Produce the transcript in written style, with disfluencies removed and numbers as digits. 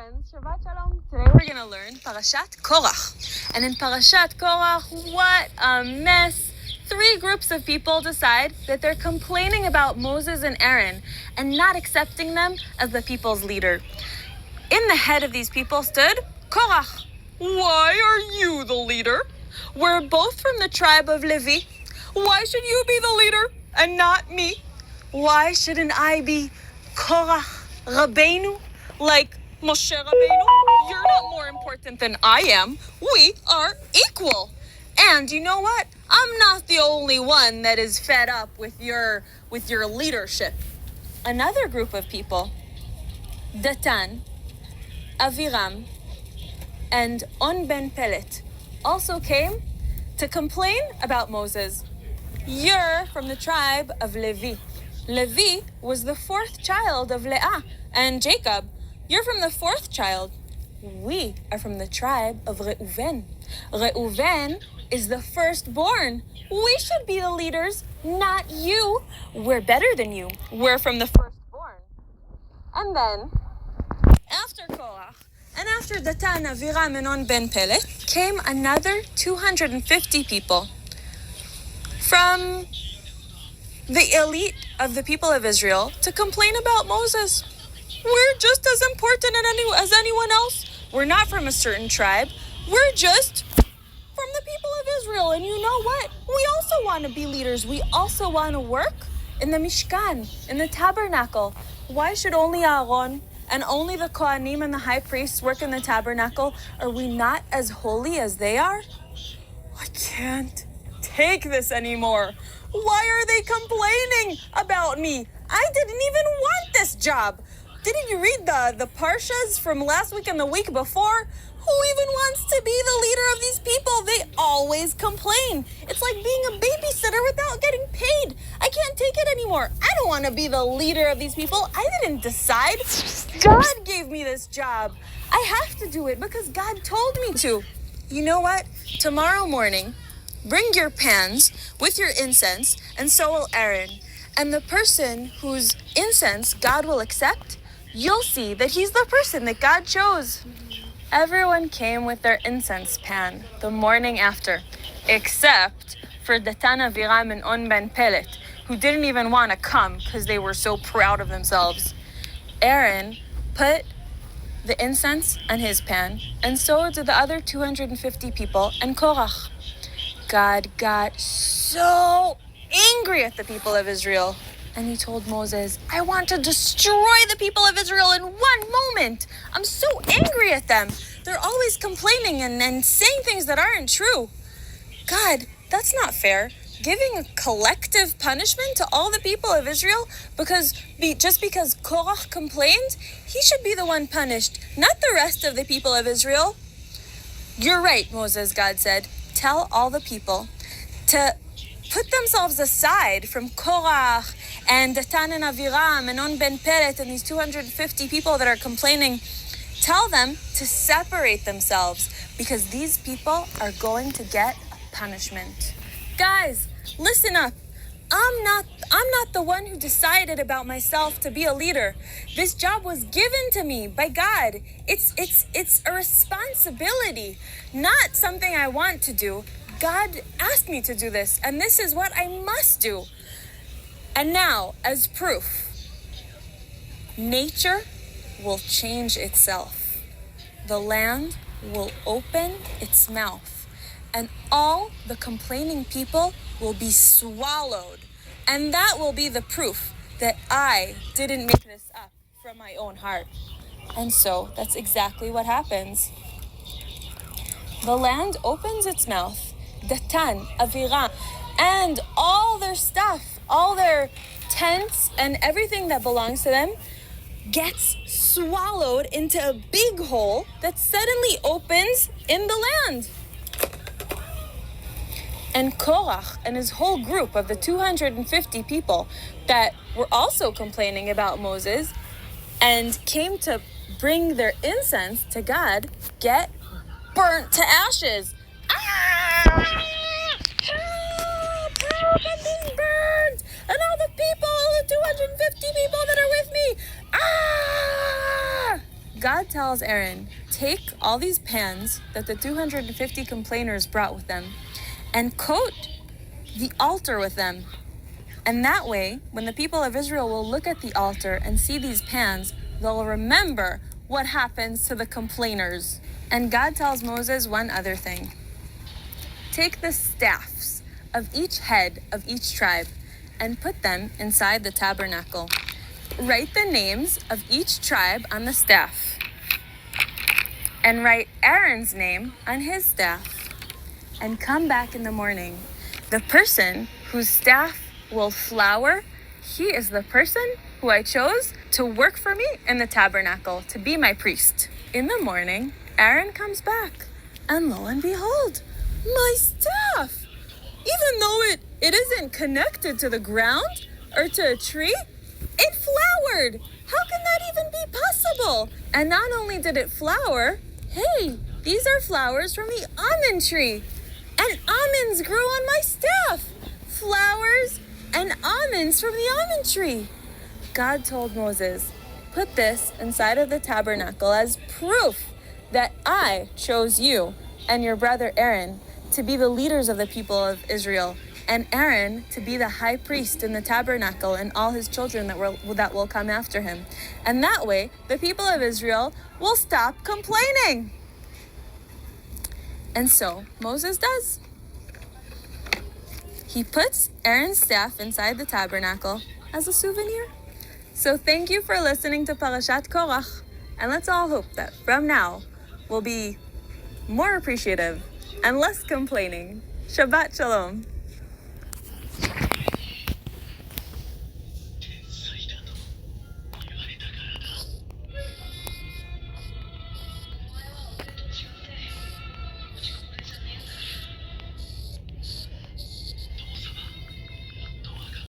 friends, Shabbat Shalom. Today we're going to learn Parashat Korach. And in Parashat Korach, what a mess. 3 groups of people decide that they're complaining about Moses and Aaron and not accepting them as the people's leader. In the head of these people stood Korach. Why are you the leader? We're both from the tribe of Levi. Why should you be the leader and not me? Why shouldn't I be Korach Rabbeinu? Like Moshe Rabbeinu? You're not more important than I am. We are equal. And you know what? I'm not the only one that is fed up with your leadership. Another group of people, Datan, Aviram, and On Ben Pelet, also came to complain about Moses. You're from the tribe of Levi. Levi was the 4th child of Leah and Jacob. You're from the 4th child. We are from the tribe of Reuven. Reuven is the firstborn. We should be the leaders, not you. We're better than you. We're from the firstborn. And then, after Korach, and after Datan, Aviram, and On Ben Pelet, came another 250 people from the elite of the people of Israel to complain about Moses. We're just as important as anyone else. We're not from a certain tribe. We're just from the people of Israel. And you know what? We also want to be leaders. We also want to work in the Mishkan, in the tabernacle. Why should only Aaron and only the Kohanim and the high priests work in the tabernacle? Are we not as holy as they are? I can't take this anymore. Why are they complaining about me? I didn't even want this job. Didn't you read the parshas from last week and the week before? Who even wants to be the leader of these people? They always complain. It's like being a babysitter without getting paid. I can't take it anymore. I don't want to be the leader of these people. I didn't decide. God gave me this job. I have to do it because God told me to. You know what? Tomorrow morning, bring your pans with your incense, and so will Aaron. And the person whose incense God will accept, you'll see that he's the person that God chose. Everyone came with their incense pan the morning after, except for Datan, Aviram, and On Ben Pelet, who didn't even want to come because they were so proud of themselves. Aaron put the incense on his pan, and so did the other 250 people and Korach. God got so angry at the people of Israel, and he told Moses, I want to destroy the people of Israel in one moment. I'm so angry at them. They're always complaining and saying things that aren't true. God, that's not fair. Giving a collective punishment to all the people of Israel just because Korach complained, he should be the one punished, not the rest of the people of Israel. You're right, Moses, God said. Tell all the people to put themselves aside from Korach and Datan and Aviram and On Ben Pelet and these 250 people that are complaining. Tell them to separate themselves because these people are going to get a punishment. Guys, listen up. I'm not the one who decided about myself to be a leader. This job was given to me by God. It's a responsibility, not something I want to do. God asked me to do this, and this is what I must do. And now, as proof, nature will change itself. The land will open its mouth, and all the complaining people will be swallowed. And that will be the proof that I didn't make this up from my own heart. And so that's exactly what happens. The land opens its mouth. Datan, Aviram, and all their stuff, all their tents and everything that belongs to them gets swallowed into a big hole that suddenly opens in the land. And Korach and his whole group of the 250 people that were also complaining about Moses and came to bring their incense to God get burnt to ashes. Help, I'm being burned! And all the people, all the 250 people that are with me, God tells Aaron, take all these pans that the 250 complainers brought with them and coat the altar with them. And that way, when the people of Israel will look at the altar and see these pans, they'll remember what happens to the complainers. And God tells Moses one other thing. Take the staffs of each head of each tribe and put them inside the tabernacle. Write the names of each tribe on the staff. And write Aaron's name on his staff. And come back in the morning. The person whose staff will flower, he is the person who I chose to work for me in the tabernacle, to be my priest. In the morning, Aaron comes back, and lo and behold, my staff! Even though it isn't connected to the ground or to a tree, it flowered! How can that even be possible? And not only did it flower, hey, these are flowers from the almond tree. And almonds grew on my staff. Flowers and almonds from the almond tree. God told Moses, put this inside of the tabernacle as proof that I chose you and your brother Aaron to be the leaders of the people of Israel, and Aaron to be the high priest in the tabernacle, and all his children that will come after him. And that way, the people of Israel will stop complaining. And so Moses does. He puts Aaron's staff inside the tabernacle as a souvenir. So thank you for listening to Parashat Korach, and let's all hope that from now we'll be more appreciative and less complaining. Shabbat Shalom.